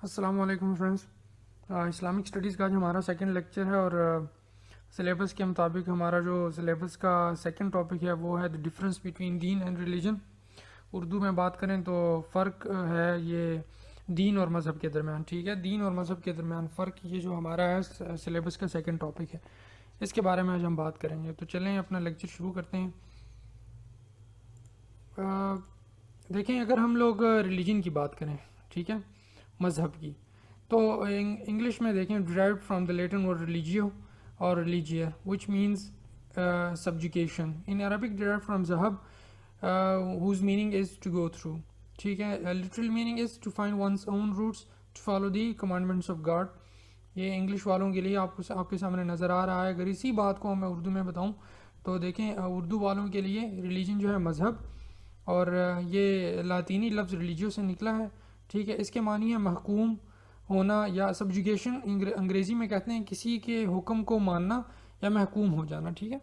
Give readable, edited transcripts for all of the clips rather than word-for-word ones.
السلام علیکم friends. Islamic studies کا جو ہمارا سیکنڈ لیکچر ہے اور سلیبس کے مطابق ہمارا جو سلیبس کا سیکنڈ ٹاپک ہے وہ ہے دی ڈفرینس بٹوین دین اینڈ ریلیجن. اردو میں بات کریں تو فرق ہے یہ دین اور مذہب کے درمیان. ٹھیک ہے, دین اور مذہب کے درمیان فرق یہ جو ہمارا ہے سلیبس کا سیکنڈ ٹاپک ہے, اس کے بارے میں آج ہم بات کریں گے. تو چلیں اپنا لیکچر شروع کرتے ہیں. دیکھیں, اگر ہم لوگ ریلیجن کی بات کریں, ٹھیک ہے, مذہب کی, تو انگلش میں دیکھیں derived from the Latin word religio اور religare which means subjugation. In Arabic derived from ذہب whose meaning is to go through. ٹھیک ہے, literal meaning is to find one's own roots, to follow the commandments of God. یہ English والوں کے لیے آپ کے سامنے نظر آ رہا ہے. اگر اسی بات کو میں اردو میں بتاؤں تو دیکھیں, اردو والوں کے لیے ریلیجن جو ہے مذہب, اور یہ لاطینی لفظ ریلیجیو سے نکلا ہے. ٹھیک ہے, اس کے معنی ہے محکوم ہونا یا سبجوگیشن. انگریزی میں کہتے ہیں کسی کے حکم کو ماننا یا محکوم ہو جانا. ٹھیک ہے,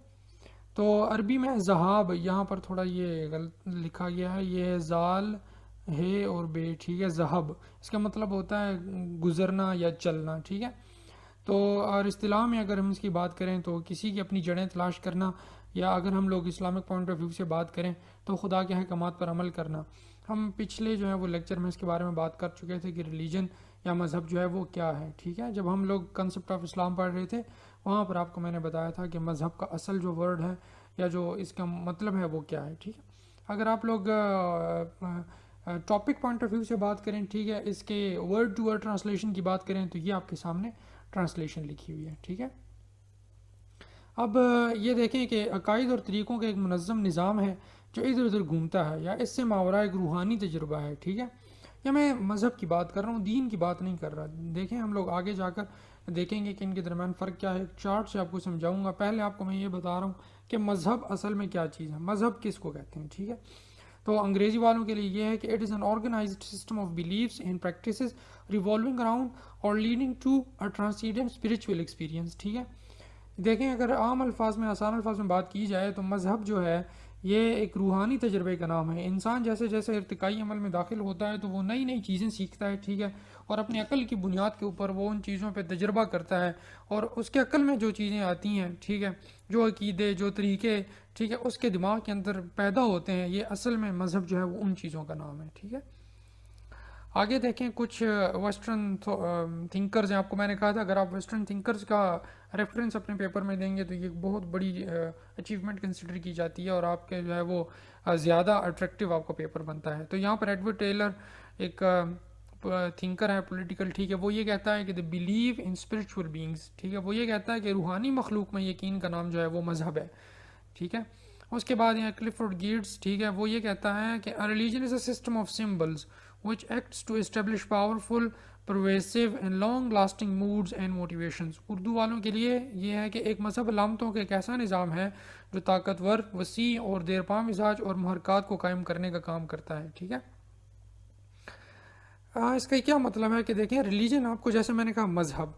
تو عربی میں ذہاب, یہاں پر تھوڑا یہ غلط لکھا گیا ہے, یہ زال ہے اور بے. ٹھیک ہے, ذہب اس کا مطلب ہوتا ہے گزرنا یا چلنا. ٹھیک ہے, تو اور اصطلاح میں اگر ہم اس کی بات کریں تو کسی کی اپنی جڑیں تلاش کرنا, یا اگر ہم لوگ اسلامک پوائنٹ آف ویو سے بات کریں تو خدا کے احکامات پر عمل کرنا. ہم پچھلے جو ہے وہ لیکچر میں اس کے بارے میں بات کر چکے تھے کہ ریلیجن یا مذہب جو ہے وہ کیا ہے. ٹھیک ہے, جب ہم لوگ کنسیپٹ آف اسلام پڑھ رہے تھے وہاں پر آپ کو میں نے بتایا تھا کہ مذہب کا اصل جو ورڈ ہے یا جو اس کا مطلب ہے وہ کیا ہے. ٹھیک ہے, اگر آپ لوگ ٹاپک پوائنٹ آف ویو سے بات کریں, ٹھیک ہے, اس کے ورڈ ٹو ورڈ ٹرانسلیشن کی بات کریں تو یہ آپ کے سامنے ٹرانسلیشن لکھی ہوئی ہے. ٹھیک ہے, اب یہ دیکھیں کہ عقائد اور طریقوں کا ایک منظم نظام ہے جو ادھر ادھر گھومتا ہے, یا اس سے ماورا ایک روحانی تجربہ ہے. ٹھیک ہے, یا میں مذہب کی بات کر رہا ہوں, دین کی بات نہیں کر رہا. دیکھیں, ہم لوگ آگے جا کر دیکھیں گے کہ ان کے درمیان فرق کیا ہے. ایک چارٹ سے آپ کو سمجھاؤں گا. پہلے آپ کو میں یہ بتا رہا ہوں کہ مذہب اصل میں کیا چیز ہے, مذہب کس کو کہتے ہیں. ٹھیک ہے, تو انگریزی والوں کے لیے یہ ہے کہ it is an organised system of beliefs and practices revolving around or leading to a transcendent spiritual experience. ٹھیک ہے, دیکھیں, اگر عام الفاظ میں, آسان الفاظ میں بات کی جائے تو مذہب جو ہے یہ ایک روحانی تجربے کا نام ہے. انسان جیسے جیسے ارتقائی عمل میں داخل ہوتا ہے تو وہ نئی نئی چیزیں سیکھتا ہے. ٹھیک ہے, اور اپنی عقل کی بنیاد کے اوپر وہ ان چیزوں پہ تجربہ کرتا ہے, اور اس کے عقل میں جو چیزیں آتی ہیں, ٹھیک ہے, جو عقیدے, جو طریقے, ٹھیک ہے, اس کے دماغ کے اندر پیدا ہوتے ہیں, یہ اصل میں مذہب جو ہے وہ ان چیزوں کا نام ہے. ٹھیک ہے, آگے دیکھیں, کچھ ویسٹرن تھنکرز ہیں. آپ کو میں نے کہا تھا اگر آپ ویسٹرن تھنکرز کا ریفرنس اپنے پیپر میں دیں گے تو یہ بہت بڑی اچیومنٹ کنسیڈر کی جاتی ہے, اور آپ کے جو ہے وہ زیادہ اٹریکٹیو آپ کا پیپر بنتا ہے. تو یہاں پر ایڈورڈ ٹیلر ایک تھنکر ہے پولیٹیکل, ٹھیک ہے, وہ یہ کہتا ہے کہ دا بلیو ان اسپرچول بینگس. ٹھیک ہے, وہ یہ کہتا ہے کہ روحانی مخلوق میں یقین کا نام جو ہے وہ مذہب ہے. ٹھیک ہے, اس کے بعد یہاں کلفورڈ گیٹس, ٹھیک ہے, وہ یہ کہتا ہے کہ religion is a system of symbols which acts to establish powerful, pervasive and long lasting moods and motivations. Urdu والوں کے لیے یہ ہے کہ ایک مذہب علامتوں کا ایک ایسا نظام ہے جو طاقتور, وسیع اور دیرپا مزاج اور محرکات کو قائم کرنے کا کام کرتا ہے. ٹھیک ہے, اس کا کیا مطلب ہے کہ دیکھیں, ریلیجن آپ کو, جیسے میں نے کہا مذہب,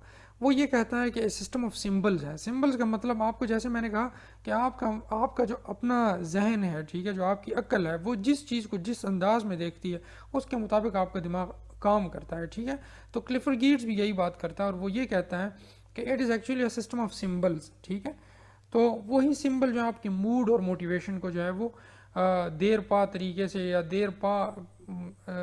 وہ یہ کہتا ہے کہ سسٹم آف سمبلز ہے. سمبلز کا مطلب آپ کو, جیسے میں نے کہا کہ آپ کا جو اپنا ذہن ہے, ٹھیک ہے, جو آپ کی عقل ہے, وہ جس چیز کو جس انداز میں دیکھتی ہے اس کے مطابق آپ کا دماغ کام کرتا ہے. ٹھیک ہے, تو کلفورڈ گیٹس بھی یہی بات کرتا ہے, اور وہ یہ کہتا ہے کہ it is actually a system of symbols. ٹھیک ہے, تو وہی سمبل جو آپ کے موڈ اور موٹیویشن کو جو ہے وہ دیر پا طریقے سے, یا دیر پا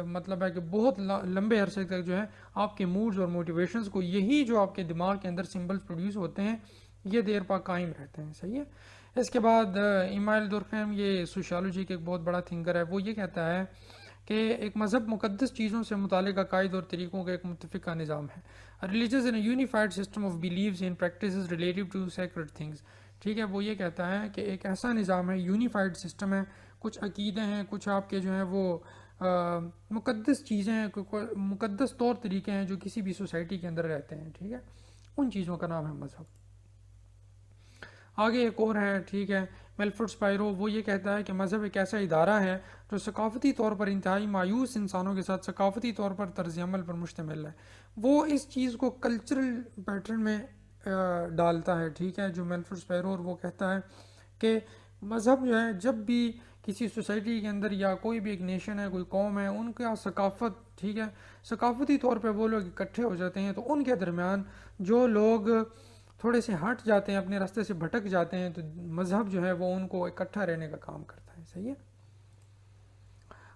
مطلب ہے کہ بہت لمبے عرصے تک جو ہے آپ کے موڈز اور موٹیویشنز کو, یہی جو آپ کے دماغ کے اندر سمبلز پروڈیوس ہوتے ہیں, یہ دیر پا قائم رہتے ہیں. صحیح ہے. اس کے بعد ایمائل دورکھیم, یہ سوشیالوجی کے ایک بہت بڑا تھنکر ہے, وہ یہ کہتا ہے کہ ایک مذہب مقدس چیزوں سے متعلق عقائد اور طریقوں کا ایک متفقہ نظام ہے. Religion an unified system of beliefs and practices relative to sacred things. ٹھیک ہے, وہ یہ کہتا ہے کہ ایک ایسا نظام ہے, یونیفائڈ سسٹم ہے, کچھ عقیدے ہیں, کچھ آپ کے جو ہیں وہ مقدس چیزیں ہیں, مقدس طور طریقے ہیں جو کسی بھی سوسائٹی کے اندر رہتے ہیں. ٹھیک ہے, ان چیزوں کا نام ہے مذہب. آگے ایک اور ہے, ٹھیک ہے, میلفورڈ سپائرو, وہ یہ کہتا ہے کہ مذہب ایک ایسا ادارہ ہے جو ثقافتی طور پر انتہائی مایوس انسانوں کے ساتھ ثقافتی طور پر طرز عمل پر مشتمل ہے. وہ اس چیز کو کلچرل پیٹرن میں ڈالتا ہے. ٹھیک ہے, جو میلفورڈ سپائرو, اور وہ کہتا ہے کہ مذہب جو ہے جب بھی کسی سوسائٹی کے اندر یا کوئی بھی ایک نیشن ہے، کوئی قوم ہے، ان کا ثقافت، ٹھیک ہے، ثقافتی طور پہ وہ لوگ اکٹھے ہو جاتے ہیں، تو ان کے درمیان جو لوگ تھوڑے سے ہٹ جاتے ہیں، اپنے راستے سے بھٹک جاتے ہیں، تو مذہب جو ہے وہ ان کو اکٹھا رہنے کا کام کرتا ہے. صحیح ہے.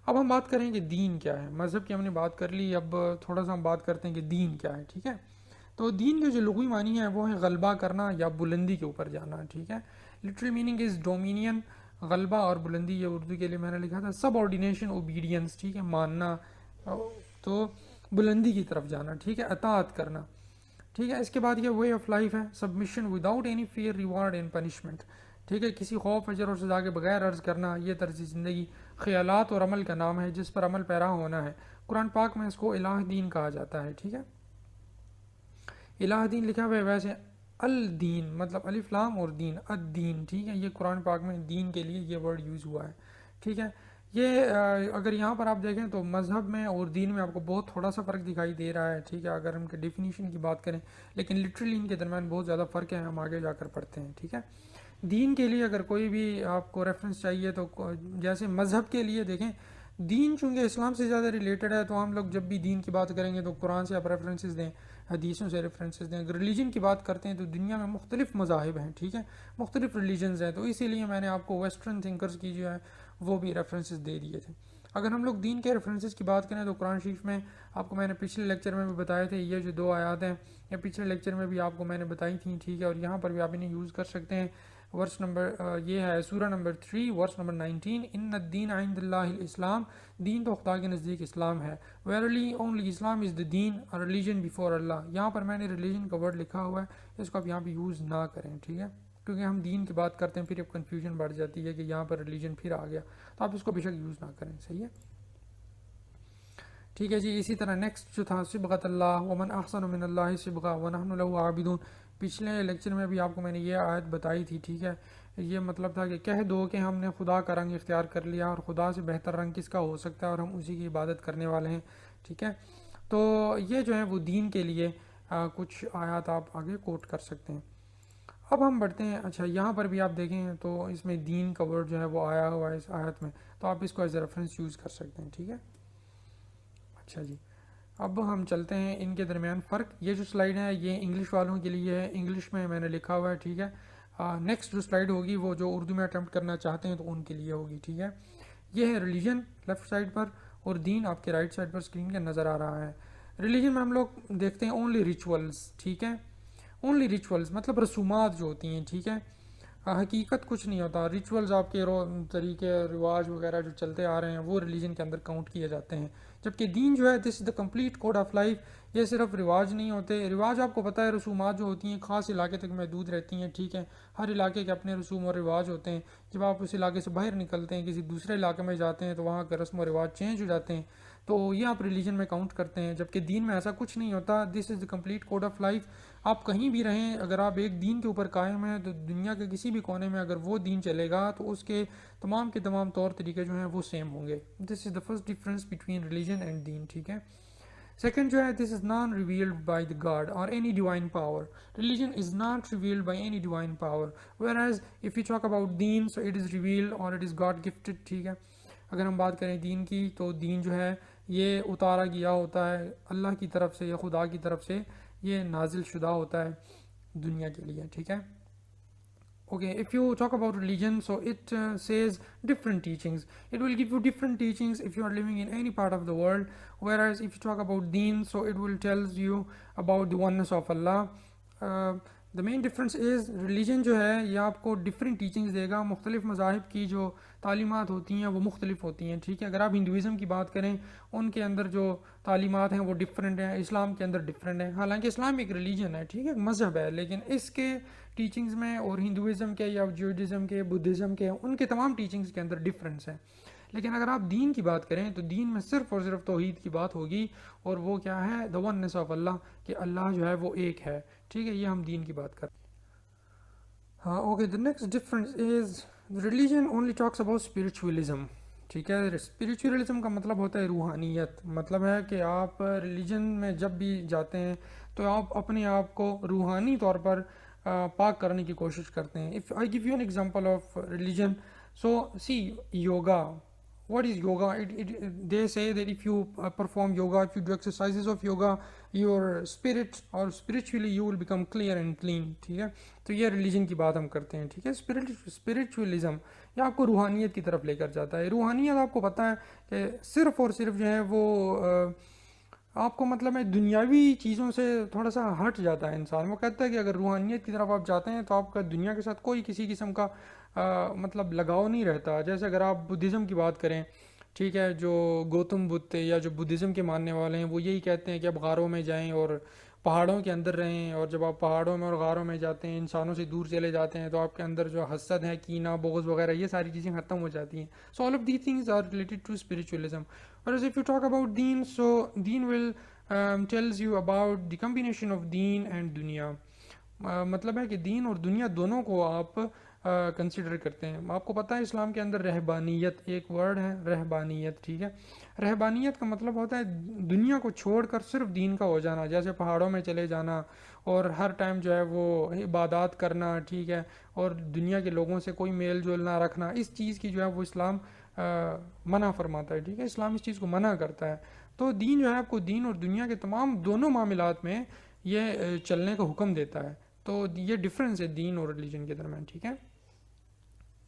اب ہم بات کریں کہ دین کیا ہے. مذہب کی ہم نے بات کر لی، اب تھوڑا سا ہم بات کرتے ہیں کہ دین کیا ہے. ٹھیک ہے. تو دین کے جو لغوی معنی ہے وہ ہے غلبہ کرنا یا بلندی کے اوپر جانا. ٹھیک ہے. Literal meaning is dominion. غلبہ اور بلندی یہ اردو کے لیے میں نے لکھا تھا سب آرڈینیشن اوبیڈینس. ٹھیک ہے، ماننا، تو بلندی کی طرف جانا. ٹھیک ہے، اطاعت کرنا. ٹھیک ہے. اس کے بعد یہ وے آف لائف ہے submission without any fear reward and punishment. ٹھیک ہے، کسی خوف اجر اور سزا کے بغیر عرض کرنا، یہ طرز زندگی خیالات اور عمل کا نام ہے جس پر عمل پیرا ہونا ہے. قرآن پاک میں اس کو الہ دین کہا جاتا ہے. ٹھیک ہے. الہ دین لکھا ہوا ہے، ویسے الدین مطلب الف لام اور دین الدین. ٹھیک ہے، یہ قرآن پاک میں دین کے لیے یہ ورڈ یوز ہوا ہے. ٹھیک ہے. یہ اگر یہاں پر آپ دیکھیں تو مذہب میں اور دین میں آپ کو بہت تھوڑا سا فرق دکھائی دے رہا ہے. ٹھیک ہے، اگر ہم کے ڈیفینیشن کی بات کریں، لیکن لٹرلی ان کے درمیان بہت زیادہ فرق ہے. ہم آگے جا کر پڑھتے ہیں. ٹھیک ہے. دین کے لیے اگر کوئی بھی آپ کو ریفرنس چاہیے تو جیسے مذہب کے لیے دیکھیں، دین چونکہ اسلام سے زیادہ ریلیٹڈ ہے، تو ہم لوگ جب بھی دین کی بات کریں گے تو قرآن سے آپ ریفرنسز دیں، حدیثوں سے ریفرنسز دیں. اگر ریلیجن کی بات کرتے ہیں تو دنیا میں مختلف مذاہب ہیں. ٹھیک ہے، مختلف ریلیجنز ہیں، تو اسی لیے میں نے آپ کو ویسٹرن تھنکرز کی جو ہے وہ بھی ریفرنسز دے دیے تھے. اگر ہم لوگ دین کے ریفرنسز کی بات کریں تو قرآن شریف میں آپ کو میں نے پچھلے لیکچر میں بھی بتائے تھے، یہ جو 2 آیات ہیں یہ پچھلے لیکچر میں بھی آپ کو میں نے بتائی تھیں. ٹھیک ہے، اور یہاں پر بھی آپ انہیں یوز کر سکتے ہیں. ورس نمبر یہ ہے سورہ نمبر 3 ورس نمبر 19. ان الدین عند اللہ الاسلام. دین تو خدا کے نزدیک اسلام ہے. ویرلی اونلی اسلام از دا دین ریلیجن بیفور اللہ. یہاں پر میں نے ریلیجن کا ورڈ لکھا ہوا ہے، اس کو آپ یہاں پہ یوز نہ کریں. ٹھیک ہے، کیونکہ ہم دین کی بات کرتے ہیں پھر اب کنفیوژن بڑھ جاتی ہے کہ یہاں پر ریلیجن پھر آ گیا، تو آپ اس کو بے شک یوز نہ کریں. صحیح ہے. ٹھیک ہے جی. اسی طرح نیکسٹ جو تھا صبغۃ اللہ ومن احسن من اللہ صبغہ ونحن له عابدون. پچھلے لیکچر میں بھی آپ کو میں نے یہ آیت بتائی تھی. ٹھیک ہے، یہ مطلب تھا کہ کہہ دو کہ ہم نے خدا کا رنگ اختیار کر لیا، اور خدا سے بہتر رنگ کس کا ہو سکتا ہے، اور ہم اسی کی عبادت کرنے والے ہیں. ٹھیک ہے، تو یہ جو ہے وہ دین کے لیے کچھ آیات آپ آگے کوٹ کر سکتے ہیں. اب ہم بڑھتے ہیں. اچھا، یہاں پر بھی آپ دیکھیں تو اس میں دین کا ورڈ جو ہے وہ آیا ہوا ہے اس آیت میں، تو آپ اس کو ایز اے ریفرنس یوز کر سکتے ہیں. ٹھیک ہے. اچھا جی، اب ہم چلتے ہیں ان کے درمیان فرق. یہ جو سلائیڈ ہے یہ انگلش والوں کے لیے ہے، انگلش میں نے لکھا ہوا ہے. ٹھیک ہے. نیکسٹ جو سلائیڈ ہوگی وہ جو اردو میں اٹیمپٹ کرنا چاہتے ہیں تو ان کے لیے ہوگی. ٹھیک ہے. یہ ہے ریلیجن لیفٹ سائڈ پر، اور دین آپ کے رائٹ سائڈ پر اسکرین کے نظر آ رہا ہے. ریلیجن میں ہم لوگ دیکھتے ہیں اونلی ریچولس. ٹھیک ہے، اونلی ریچولس مطلب رسومات جو ہوتی ہیں. ٹھیک ہے، حقیقت کچھ نہیں ہوتا. ریچولز آپ کے طریقے رواج وغیرہ جو چلتے آ رہے ہیں وہ ریلیجن کے اندر کاؤنٹ کیے جاتے ہیں. جبکہ دین جو ہے this is the complete code of life. یہ صرف رواج نہیں ہوتے. رواج آپ کو پتہ ہے رسومات جو ہوتی ہیں خاص علاقے تک محدود رہتی ہیں. ٹھیک ہے، ہر علاقے کے اپنے رسوم اور رواج ہوتے ہیں. جب آپ اس علاقے سے باہر نکلتے ہیں کسی دوسرے علاقے میں جاتے ہیں تو وہاں کے رسم و رواج چینج ہو جاتے ہیں، تو یہ آپ ریلیجن میں کاؤنٹ کرتے ہیں. جبکہ دین میں ایسا کچھ نہیں ہوتا. This is the complete code of life. آپ کہیں بھی رہیں، اگر آپ ایک دین کے اوپر قائم ہیں تو دنیا کے کسی بھی کونے میں اگر وہ دین چلے گا تو اس کے تمام طور طریقے جو ہیں وہ سیم ہوں گے. This is the first difference between religion and دین. ٹھیک ہے. سیکنڈ جو ہے this is non revealed by the God or any divine power. Religion is not revealed by any divine power, whereas if you talk about دین so it is revealed اور it is God gifted. ٹھیک ہے، اگر ہم بات کریں دین کی تو دین جو ہے یہ اتارا گیا ہوتا ہے اللہ کی طرف سے یا خدا کی طرف سے، یہ نازل شدہ ہوتا ہے دنیا کے لیے. ٹھیک ہے. Okay, if you talk about religion, so it says different teachings. It will give you different teachings if you are living in any part of the world. Whereas if you talk about deen, so it will tells you about the oneness of Allah. The main difference is religion جو ہے یہ آپ کو different teachings دے گا. مختلف مذاہب کی جو تعلیمات ہوتی ہیں وہ مختلف ہوتی ہیں. ٹھیک ہے، اگر آپ ہندوازم کی بات کریں ان کے اندر جو تعلیمات ہیں وہ ڈفرینٹ ہیں، اسلام کے اندر ڈفرینٹ ہیں. حالانکہ اسلام ایک ریلیجن ہے، ٹھیک ہے، ایک مذہب ہے، لیکن اس کے ٹیچنگز میں اور ہندوازم کے یا جوڈزم کے بدھزم کے ان کے تمام ٹیچنگز کے اندر ڈفرینس ہے. لیکن اگر آپ دین کی بات کریں تو دین میں صرف اور صرف توحید کی بات ہوگی، اور وہ کیا ہے، the oneness of اللہ، کہ اللہ جو ہے وہ ایک ہے. ٹھیک ہے، یہ ہم دین کی بات کریں. ہاں okay. the next difference is religion only talks about spiritualism. ٹھیک ہے، اسپریچولیزم کا مطلب ہوتا ہے روحانیت. مطلب ہے کہ آپ ریلیجن میں جب بھی جاتے ہیں تو آپ اپنے آپ کو روحانی طور پر پاک کرنے کی کوشش کرتے ہیں. If I give you an example of religion, so see yoga. What is yoga? They say that if you perform yoga, if you do exercises of yoga, your spirit or spiritually you will become clear and clean. ٹھیک ہے, تو یہ religion کی بات ہم کرتے ہیں. ٹھیک ہے, اسپرچولیزم یہ آپ کو روحانیت کی طرف لے کر جاتا ہے. روحانیت آپ کو پتہ ہے کہ صرف اور صرف جو ہے وہ آپ کو مطلب ہے دنیاوی چیزوں سے تھوڑا سا ہٹ جاتا ہے انسان. وہ کہتا ہے کہ اگر روحانیت کی طرف آپ جاتے ہیں تو آپ کا دنیا کے ساتھ کوئی کسی قسم کا مطلب لگاؤ نہیں رہتا. جیسے اگر آپ بدھزم کی بات کریں, ٹھیک ہے, جو گوتم بدھ تھے یا جو بدھزم کے ماننے والے ہیں وہ یہی کہتے ہیں کہ آپ غاروں میں جائیں اور پہاڑوں کے اندر رہیں, اور جب آپ پہاڑوں میں اور غاروں میں جاتے ہیں, انسانوں سے دور چلے جاتے ہیں, تو آپ کے اندر جو حسد ہے, کینہ, بغض وغیرہ, یہ ساری چیزیں ختم ہو جاتی ہیں. So all of these things are related to spiritualism. اور if you talk about deen, so deen will tells you about the combination of deen and دنیا. مطلب ہے کہ دین اور دنیا دونوں کو آپ کنسیڈر کرتے ہیں. آپ کو پتہ ہے اسلام کے اندر رہبانیت ایک ورڈ ہے, رہبانیت. ٹھیک ہے, رہبانیت کا مطلب ہوتا ہے دنیا کو چھوڑ کر صرف دین کا ہو جانا. جیسے پہاڑوں میں چلے جانا اور ہر ٹائم جو ہے وہ عبادات کرنا, ٹھیک ہے, اور دنیا کے لوگوں سے کوئی میل جول نہ رکھنا. اس چیز کی جو ہے وہ اسلام منع فرماتا ہے. ٹھیک ہے, اسلام اس چیز کو منع کرتا ہے. تو دین جو ہے آپ کو دین اور دنیا کے تمام دونوں معاملات میں یہ چلنے کا حکم دیتا ہے. تو یہ ڈفرینس ہے دین اور ریلیجن کے درمیان. ٹھیک ہے,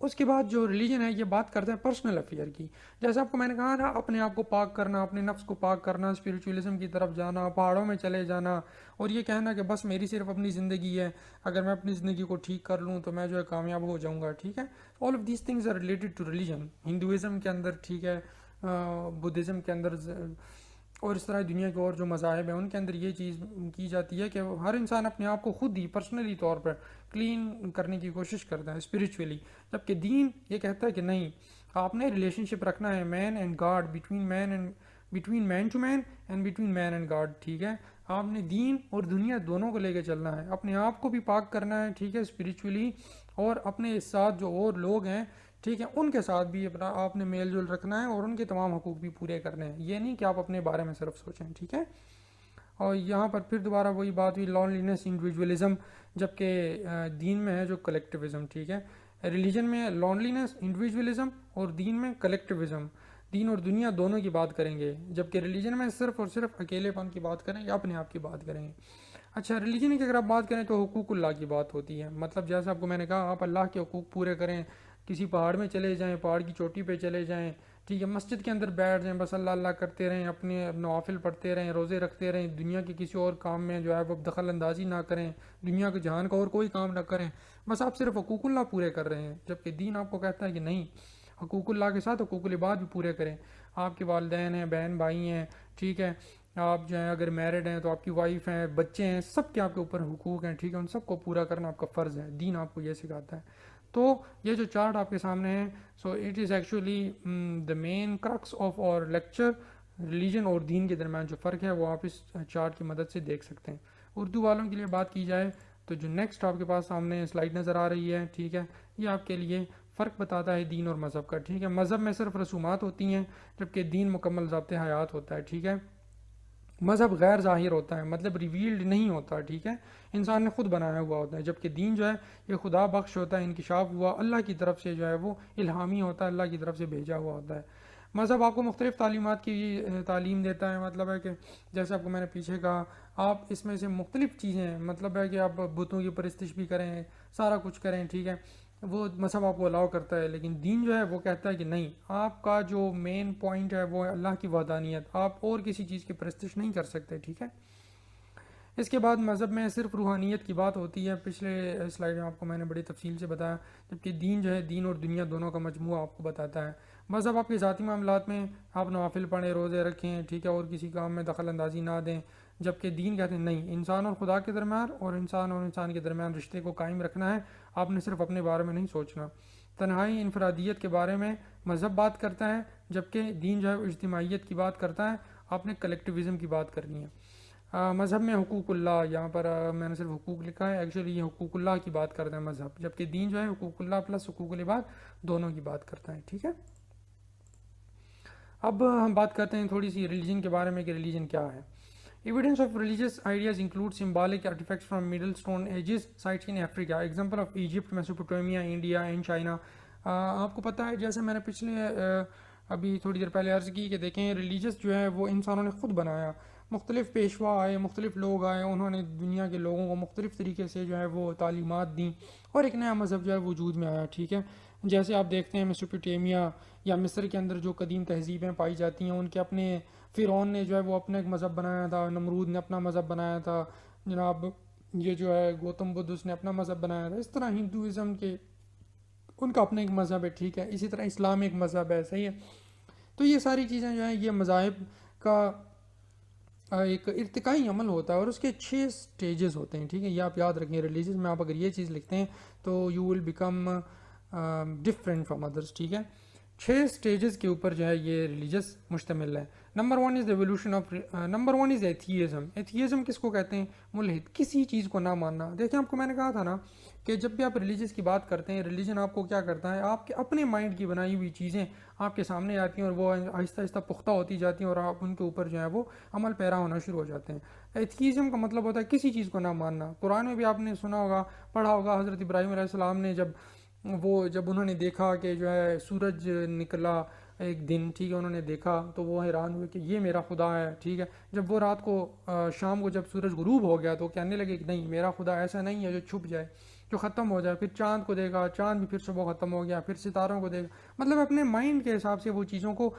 اس کے بعد جو ریلیجن ہے یہ بات کرتا ہے پرسنل افیئر کی. جیسے آپ کو میں نے کہا نا, اپنے آپ کو پاک کرنا, اپنے نفس کو پاک کرنا, اسپریچولیزم کی طرف جانا, پہاڑوں میں چلے جانا, اور یہ کہنا کہ بس میری صرف اپنی زندگی ہے, اگر میں اپنی زندگی کو ٹھیک کر لوں تو میں جو ہے کامیاب ہو جاؤں گا. ٹھیک ہے, all of these things are related to religion. Hinduism کے اندر, ٹھیک ہے, بدھزم کے اندر, اور اس طرح دنیا کے اور جو مذاہب ہیں ان کے اندر یہ چیز کی جاتی ہے کہ ہر انسان اپنے آپ کو خود ہی پرسنلی طور پر کلین کرنے کی کوشش کرتا ہے اسپریچولی. جبکہ دین یہ کہتا ہے کہ نہیں, آپ نے ریلیشن شپ رکھنا ہے man and God, between man to man and between man and God. ٹھیک ہے, آپ نے دین اور دنیا دونوں کو لے کے چلنا ہے. اپنے آپ کو بھی پاک کرنا ہے, ٹھیک ہے, اسپریچولی, اور اپنے ساتھ جو اور لوگ ہیں, ٹھیک ہے, ان کے ساتھ بھی اپنا آپ نے میل جول رکھنا ہے اور ان کے تمام حقوق بھی پورے کرنے ہیں. یہ نہیں کہ آپ اپنے بارے میں صرف سوچیں. ٹھیک ہے, اور یہاں پر پھر دوبارہ وہی بات ہوئی, لونلینس, انڈیویجولزم, جبکہ دین میں ہے جو کلیکٹیوزم. ٹھیک ہے, ریلیجن میں لونلینس, انڈیویجولزم, اور دین میں کلیکٹیوزم. دین اور دنیا دونوں کی بات کریں گے, جبکہ ریلیجن میں صرف اور صرف اکیلے پن کی بات کریں یا اپنے آپ کی بات کریں گے. اچھا, ریلیجن کی اگر آپ بات کریں تو حقوق اللہ کی بات ہوتی ہے. مطلب جیسے آپ کو میں نے کہا, آپ اللہ کے حقوق پورے کریں, کسی پہاڑ میں چلے جائیں, پہاڑ کی چوٹی پہ چلے جائیں, ٹھیک ہے, مسجد کے اندر بیٹھ جائیں, بس اللہ اللہ کرتے رہیں, اپنے نوافل پڑھتے رہیں, روزے رکھتے رہیں, دنیا کے کسی اور کام میں جو ہے وہ دخل اندازی نہ کریں, دنیا کے جہان کا اور کوئی کام نہ کریں, بس آپ صرف حقوق اللہ پورے کر رہے ہیں. جبکہ دین آپ کو کہتا ہے کہ نہیں, حقوق اللہ کے ساتھ حقوق العباد بھی پورے کریں. آپ کے والدین ہیں, بہن بھائی ہیں, ٹھیک ہے, آپ جو ہیں اگر میرڈ ہیں تو آپ کی وائف ہیں, بچے ہیں, سب کے آپ کے اوپر حقوق ہیں. ٹھیک ہے, ان سب کو پورا کرنا آپ کا فرض ہے. دین آپ کو یہ سکھاتا ہے. تو یہ جو چارٹ آپ کے سامنے ہے, so it is actually the main crux of our lecture. Religion اور دین کے درمیان جو فرق ہے وہ آپ اس چارٹ کی مدد سے دیکھ سکتے ہیں. اردو والوں کے لیے بات کی جائے تو جو نیکسٹ آپ کے پاس سامنے سلائڈ نظر آ رہی ہے, ٹھیک ہے, یہ آپ کے لیے فرق بتاتا ہے دین اور مذہب کا. ٹھیک ہے, مذہب میں صرف رسومات ہوتی ہیں, جبکہ دین مکمل ضابط حیات ہوتا ہے. ٹھیک ہے, مذہب غیر ظاہر ہوتا ہے, مطلب ریویلڈ نہیں ہوتا. ٹھیک ہے, انسان نے خود بنایا ہوا ہوتا ہے. جبکہ دین جو ہے یہ خدا بخش ہوتا ہے, انکشاف ہوا, اللہ کی طرف سے جو ہے وہ الہامی ہوتا ہے, اللہ کی طرف سے بھیجا ہوا ہوتا ہے. مذہب آپ کو مختلف تعلیمات کی تعلیم دیتا ہے. مطلب ہے کہ جیسے آپ کو میں نے پیچھے کہا, آپ اس میں سے مختلف چیزیں, مطلب ہے کہ آپ بتوں کی پرستش بھی کریں, سارا کچھ کریں, ٹھیک ہے, وہ مذہب آپ کو الاؤ کرتا ہے. لیکن دین جو ہے وہ کہتا ہے کہ نہیں, آپ کا جو مین پوائنٹ ہے وہ اللہ کی وحدانیت, آپ اور کسی چیز کی پرستش نہیں کر سکتے. ٹھیک ہے, اس کے بعد مذہب میں صرف روحانیت کی بات ہوتی ہے. پچھلے سلائیڈ میں آپ کو میں نے بڑی تفصیل سے بتایا. جبکہ دین جو ہے دین اور دنیا دونوں کا مجموعہ آپ کو بتاتا ہے. مذہب آپ کے ذاتی معاملات میں آپ نوافل پڑھیں, روزے رکھیں, ٹھیک ہے, اور کسی کام میں دخل اندازی نہ دیں. جبکہ دین کہتے ہیں نہیں, انسان اور خدا کے درمیان اور انسان کے درمیان رشتے کو قائم رکھنا ہے. آپ نے صرف اپنے بارے میں نہیں سوچنا. تنہائی, انفرادیت کے بارے میں مذہب بات کرتا ہے, جبکہ دین جو ہے اجتماعیت کی بات کرتا ہے. آپ نے کلیکٹیوزم کی بات کرنی ہے. مذہب میں حقوق اللہ, یہاں پر میں نے صرف حقوق لکھا ہے, ایکچولی یہ حقوق اللہ کی بات کرتا ہے مذہب. جبکہ دین جو ہے حقوق اللہ پلس حقوق العباد دونوں کی بات کرتا ہے. ٹھیک ہے, اب ہم بات کرتے ہیں تھوڑی سی ریلیجن کے بارے میں کہ ریلیجن کیا ہے. Evidence of religious ideas include symbolic artifacts from Middle Stone Ages sites in Africa, example of Egypt, Mesopotamia, India and China. آپ کو پتہ ہے جیسے میں نے پچھلے ابھی تھوڑی دیر پہلے عرض کی کہ دیکھیں ریلیجس جو ہے وہ انسانوں نے خود بنایا. مختلف پیشوا آئے, مختلف لوگ آئے, انہوں نے دنیا کے لوگوں کو مختلف طریقے سے جو ہے وہ تعلیمات دیں اور ایک نیا مذہب جو ہے وجود میں آیا. ٹھیک ہے, جیسے آپ دیکھتے ہیں میسوپوٹیمیا یا مصر کے اندر جو قدیم تہذیبیں پائی جاتی ہیں, ان کے اپنے فرعون نے جو ہے وہ اپنا ایک مذہب بنایا تھا, نمرود نے اپنا مذہب بنایا تھا, جناب یہ جو ہے گوتم بدھ اس نے اپنا مذہب بنایا تھا. اس طرح ہندوازم کے ان کا اپنا ایک مذہب ہے. ٹھیک ہے, اسی طرح اسلام ایک مذہب ہے. صحیح ہے, تو یہ ساری چیزیں جو ہیں یہ مذاہب کا ایک ارتقائی عمل ہوتا ہے اور اس کے 6 سٹیجز ہوتے ہیں. ٹھیک ہے, یہ آپ یاد رکھیں. ریلیجس میں آپ اگر یہ چیز لکھتے ہیں تو you will become different from others. ٹھیک ہے, 6 سٹیجز کے اوپر جو ہے یہ ریلیجس مشتمل ہے. Number 1 is evolution of number 1 is atheism. Atheism کس کو کہتے ہیں؟ ملحد, کسی چیز کو نہ ماننا. دیکھیں آپ کو میں نے کہا تھا نا کہ جب بھی آپ ریلیجس کی بات کرتے ہیں, ریلیجن آپ کو کیا کرتا ہے, آپ کے اپنے مائنڈ کی بنائی ہوئی چیزیں آپ کے سامنے آتی ہیں اور وہ آہستہ آہستہ پختہ ہوتی جاتی ہیں اور آپ ان کے اوپر جو ہے وہ عمل پیرا ہونا شروع ہو جاتے ہیں. ایتھیزم کا مطلب ہوتا ہے کسی چیز کو نہ ماننا. قرآن میں بھی آپ نے سنا ہوگا, پڑھا ہوگا, حضرت ابراہیم علیہ السلام نے جب انہوں نے دیکھا کہ جو ہے سورج نکلا ایک دن, ٹھیک ہے, انہوں نے دیکھا تو وہ حیران ہوئے کہ یہ میرا خدا ہے. ٹھیک ہے, جب وہ رات کو شام کو جب سورج غروب ہو گیا تو کہنے لگے کہ نہیں, میرا خدا ایسا نہیں ہے جو چھپ جائے, جو ختم ہو جائے. پھر چاند کو دیکھا, چاند بھی پھر صبح ختم ہو گیا. پھر ستاروں کو دیکھا, مطلب اپنے مائنڈ کے حساب سے وہ چیزوں کو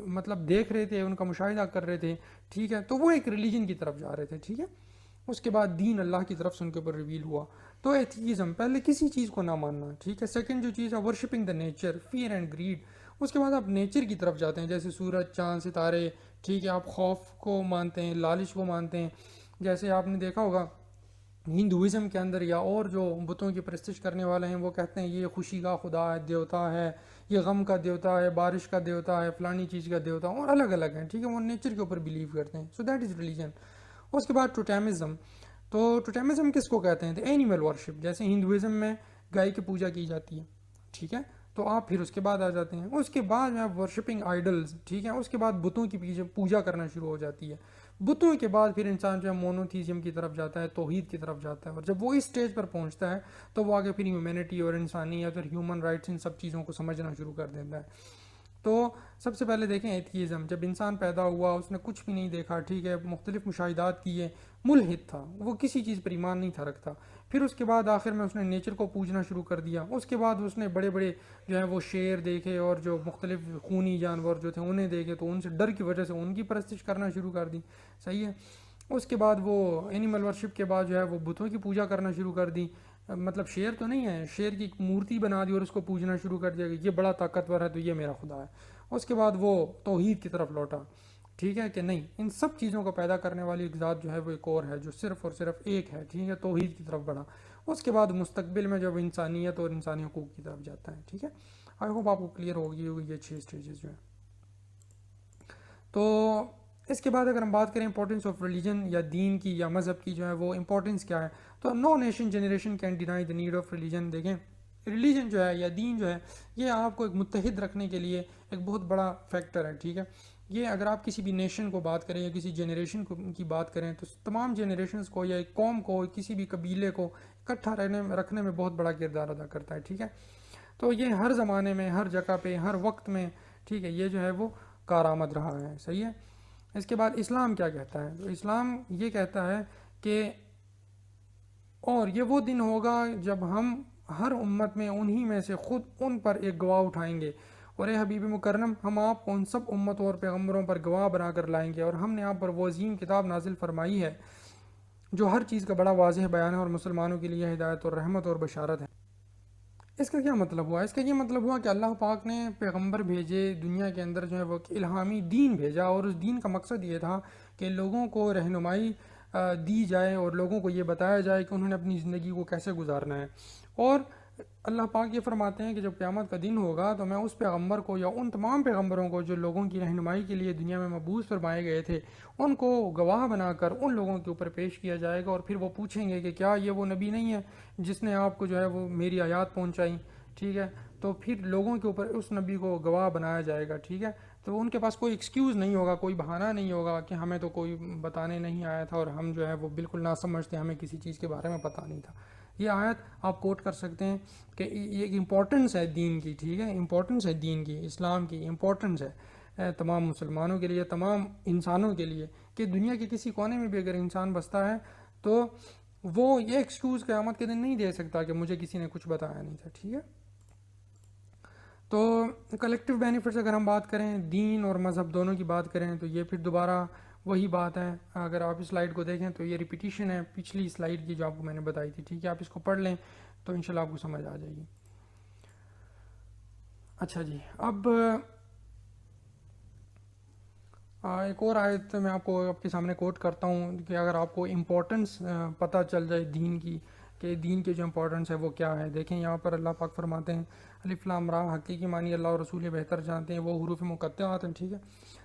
مطلب دیکھ رہے تھے, ان کا مشاہدہ کر رہے تھے. ٹھیک ہے, تو وہ ایک ریلیجن کی طرف جا رہے تھے. ٹھیک ہے, اس کے بعد دین اللہ کی طرف سے ان کے اوپر ریویل ہوا. تو ایتھیزم پہلے کسی چیز کو نہ ماننا. ٹھیک ہے, سیکنڈ جو چیز ہے worshipping the nature, fear and greed. اس کے بعد آپ نیچر کی طرف جاتے ہیں, جیسے سورج, چاند, ستارے. ٹھیک ہے, آپ خوف کو مانتے ہیں, لالچ کو مانتے ہیں. جیسے آپ نے دیکھا ہوگا ہندوازم کے اندر یا اور جو بتوں کی پرستش کرنے والے ہیں وہ کہتے ہیں یہ خوشی کا خدا ہے, دیوتا ہے, یہ غم کا دیوتا ہے, بارش کا دیوتا ہے, فلانی چیز کا دیوتا, اور الگ الگ ہیں. ٹھیک ہے, وہ نیچر کے اوپر بلیو کرتے ہیں. So that is religion. اس کے بعد ٹوٹیمزم. تو ٹوٹیمزم کس کو کہتے ہیں؟ Animal worship. جیسے ہندوازم میں گائے کی پوجا کی جاتی ہے. ٹھیک ہے, تو آپ پھر اس کے بعد آ جاتے ہیں. اس کے بعد میں ورشپنگ آئیڈلز. ٹھیک ہے, اس کے بعد بتوں کی پوجا کرنا شروع ہو جاتی ہے. بتوں کے بعد پھر انسان جو ہے مونوتھیزم کی طرف جاتا ہے, توحید کی طرف جاتا ہے. اور جب وہ اس سٹیج پر پہنچتا ہے تو وہ آگے پھر ہیومینٹی اور انسانیت اور ہیومن رائٹس ان سب چیزوں کو سمجھنا شروع کر دیتا ہے. تو سب سے پہلے دیکھیں ایتھیزم. جب انسان پیدا ہوا اس نے کچھ بھی نہیں دیکھا, ٹھیک ہے, مختلف مشاہدات کیے, ملحد تھا, وہ کسی چیز پر ایمان نہیں تھا رکھتا. پھر اس کے بعد آخر میں اس نے نیچر کو پوجنا شروع کر دیا. اس کے بعد اس نے بڑے بڑے جو ہے وہ شیر دیکھے اور جو مختلف خونی جانور جو تھے انہیں دیکھے, تو ان سے ڈر کی وجہ سے ان کی پرستش کرنا شروع کر دی. صحیح ہے, اس کے بعد وہ اینیمل ورشپ کے بعد جو ہے وہ بتوں کی پوجا کرنا شروع کر دی. مطلب شیر تو نہیں ہے, شیر کی مورتی بنا دی اور اس کو پوجنا شروع کر دیا کہ یہ بڑا طاقتور ہے تو یہ میرا خدا ہے. اس کے بعد وہ توحید کی طرف لوٹا. ٹھیک ہے کہ نہیں, ان سب چیزوں کو پیدا کرنے والی ایک ذات جو ہے وہ ایک اور ہے جو صرف اور صرف ایک ہے. ٹھیک ہے, توحید کی طرف بڑھا. اس کے بعد مستقبل میں جب انسانیت اور انسانی حقوق کی طرف جاتا ہے. ٹھیک ہے, آئی ہوپ آپ کو کلیئر ہوگی یہ 6 سٹیجز جو ہیں. تو اس کے بعد اگر ہم بات کریں امپورٹنس آف ریلیجن یا دین کی یا مذہب کی جو ہے وہ امپورٹنس کیا ہے, تو no nation generation can deny the need of religion. دیکھیں ریلیجن جو ہے یا دین جو ہے یہ آپ کو ایک متحد رکھنے کے لیے ایک بہت بڑا فیکٹر ہے. ٹھیک ہے, یہ اگر آپ کسی بھی نیشن کو بات کریں یا کسی جنریشن کی بات کریں تو تمام جنریشنز کو یا ایک قوم کو, کسی بھی قبیلے کو اکٹھا رکھنے میں بہت بڑا کردار ادا کرتا ہے. ٹھیک ہے, تو یہ ہر زمانے میں, ہر جگہ پہ, ہر وقت میں, ٹھیک ہے, یہ جو ہے وہ کارآمد رہا ہے. صحیح ہے. اس کے بعد اسلام کیا کہتا ہے؟ تو اسلام یہ کہتا ہے کہ اور یہ وہ دن ہوگا جب ہم ہر امت میں انہی میں سے خود ان پر ایک گواہ اٹھائیں گے, اور اے حبیب مکرم ہم آپ کو ان سب امتوں اور پیغمبروں پر گواہ بنا کر لائیں گے, اور ہم نے آپ پر وہ عظیم کتاب نازل فرمائی ہے جو ہر چیز کا بڑا واضح بیان ہے اور مسلمانوں کے لیے ہدایت اور رحمت اور بشارت ہے. اس کا کیا مطلب ہوا؟ اس کا یہ مطلب ہوا کہ اللہ پاک نے پیغمبر بھیجے دنیا کے اندر جو ہے وہ الہامی دین بھیجا, اور اس دین کا مقصد یہ تھا کہ لوگوں کو رہنمائی دی جائے اور لوگوں کو یہ بتایا جائے کہ انہوں نے اپنی زندگی کو کیسے گزارنا ہے. اور اللہ پاک یہ فرماتے ہیں کہ جب قیامت کا دن ہوگا تو میں اس پیغمبر کو یا ان تمام پیغمبروں کو جو لوگوں کی رہنمائی کے لیے دنیا میں مبعوث فرمائے گئے تھے ان کو گواہ بنا کر ان لوگوں کے اوپر پیش کیا جائے گا, اور پھر وہ پوچھیں گے کہ کیا یہ وہ نبی نہیں ہے جس نے آپ کو جو ہے وہ میری آیات پہنچائیں. ٹھیک ہے, تو پھر لوگوں کے اوپر اس نبی کو گواہ بنایا جائے گا، ٹھیک ہے. تو ان کے پاس کوئی ایکسکیوز نہیں ہوگا، کوئی بہانہ نہیں ہوگا کہ ہمیں تو کوئی بتانے نہیں آیا تھا اور ہم جو ہے وہ بالکل نہ سمجھتے، ہمیں کسی چیز کے بارے میں پتہ نہیں تھا. یہ آیت آپ کوٹ کر سکتے ہیں کہ یہ ایک امپورٹنس ہے دین کی، ٹھیک ہے، امپورٹنس ہے دین کی، اسلام کی امپورٹنس ہے تمام مسلمانوں کے لیے، تمام انسانوں کے لیے، کہ دنیا کے کسی کونے میں بھی اگر انسان بستا ہے تو وہ یہ ایکسکیوز قیامت کے دن نہیں دے سکتا کہ مجھے کسی نے کچھ بتایا نہیں تھا، ٹھیک ہے. تو کلیکٹیو بینیفٹس اگر ہم بات کریں، دین اور مذہب دونوں کی بات کریں، تو یہ پھر دوبارہ وہی بات ہے. اگر آپ اس سلائیڈ کو دیکھیں تو یہ ریپیٹیشن ہے پچھلی سلائیڈ کی جو آپ کو میں نے بتائی تھی، ٹھیک ہے. آپ اس کو پڑھ لیں تو انشاءاللہ آپ کو سمجھ آ جائے گی. اچھا جی، اب ایک اور آیت میں آپ کو آپ کے سامنے کوٹ کرتا ہوں کہ اگر آپ کو امپورٹنس پتہ چل جائے دین کی، کہ دین کی جو امپورٹنس ہے وہ کیا ہے. دیکھیں یہاں پر اللہ پاک فرماتے ہیں الف لام را، حقیقی معنی اللہ اور رسول بہتر جانتے ہیں، وہ حروف مقطعات ہیں، ٹھیک ہے.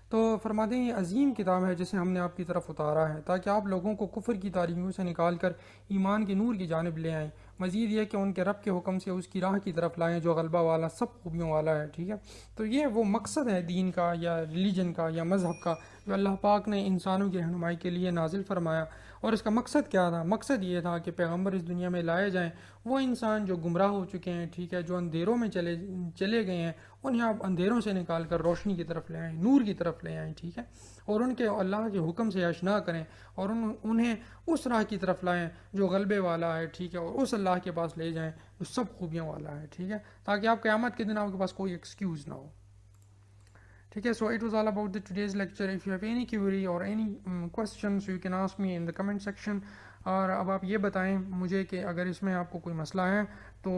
تو فرماتے ہیں یہ عظیم کتاب ہے جسے ہم نے آپ کی طرف اتارا ہے تاکہ آپ لوگوں کو کفر کی تاریکیوں سے نکال کر ایمان کے نور کی جانب لے آئیں، مزید یہ کہ ان کے رب کے حکم سے اس کی راہ کی طرف لائیں جو غلبہ والا سب خوبیوں والا ہے، ٹھیک ہے. تو یہ وہ مقصد ہے دین کا یا ریلیجن کا یا مذہب کا جو اللہ پاک نے انسانوں کی رہنمائی کے لیے نازل فرمایا. اور اس کا مقصد کیا تھا؟ مقصد یہ تھا کہ پیغمبر اس دنیا میں لائے جائیں، وہ انسان جو گمراہ ہو چکے ہیں، ٹھیک ہے، جو اندھیروں میں چلے گئے ہیں، انہیں آپ اندھیروں سے نکال کر روشنی کی طرف لے آئیں، نور کی طرف لے آئیں، ٹھیک ہے. اور ان کے اللہ کے حکم سے آشنا کریں اور انہیں اس راہ کی طرف لائیں جو غلبے والا ہے، ٹھیک ہے، اور اس اللہ کے پاس لے جائیں جو سب خوبیوں والا ہے، ٹھیک ہے، تاکہ آپ قیامت کے دن آپ کے پاس کوئی ایکسکیوز نہ ہو. ٹھیک ہے. So it was all about the today's lecture. If you have any query or any questions you can ask me in the comment section. اور اب آپ یہ بتائیں مجھے کہ اگر اس میں آپ کو کوئی مسئلہ ہے تو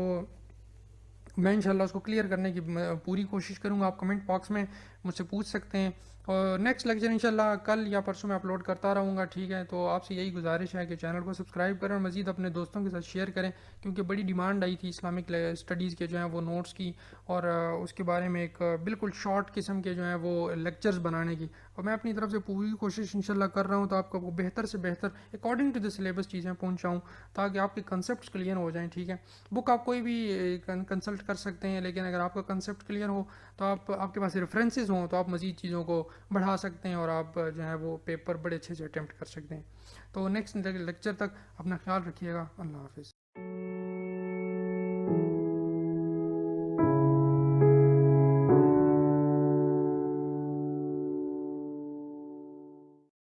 میں انشاءاللہ اس کو کلیئر کرنے کی پوری کوشش کروں گا. آپ کمنٹ باکس میں مجھ سے پوچھ سکتے ہیں اور نیکسٹ لیکچر انشاءاللہ کل یا پرسوں میں اپلوڈ کرتا رہوں گا، ٹھیک ہے. تو آپ سے یہی گزارش ہے کہ چینل کو سبسکرائب کریں اور مزید اپنے دوستوں کے ساتھ شیئر کریں، کیونکہ بڑی ڈیمانڈ آئی تھی اسلامک اسٹڈیز کے جو ہیں وہ نوٹس کی اور اس کے بارے میں ایک بالکل شارٹ قسم کے جو ہیں وہ لیکچرز بنانے کی، اور میں اپنی طرف سے پوری کوشش انشاءاللہ کر رہا ہوں تو آپ کو بہتر سے بہتر اکارڈنگ ٹو دا سلیبس چیزیں پہنچاؤں تاکہ آپ کے کنسیپٹس کلیئر ہو جائیں، ٹھیک ہے. بک آپ کوئی بھی کنسلٹ کر سکتے ہیں، لیکن اگر آپ کا کنسیپٹ کلیئر ہو تو آپ کے پاس ریفرنسز ہوں تو آپ مزید چیزوں کو بڑھا سکتے ہیں اور آپ جو ہے وہ پیپر بڑے اچھے سے اٹیمپٹ کر سکتے ہیں. تو نیکسٹ لیکچر تک اپنا خیال رکھیے گا. اللہ حافظ.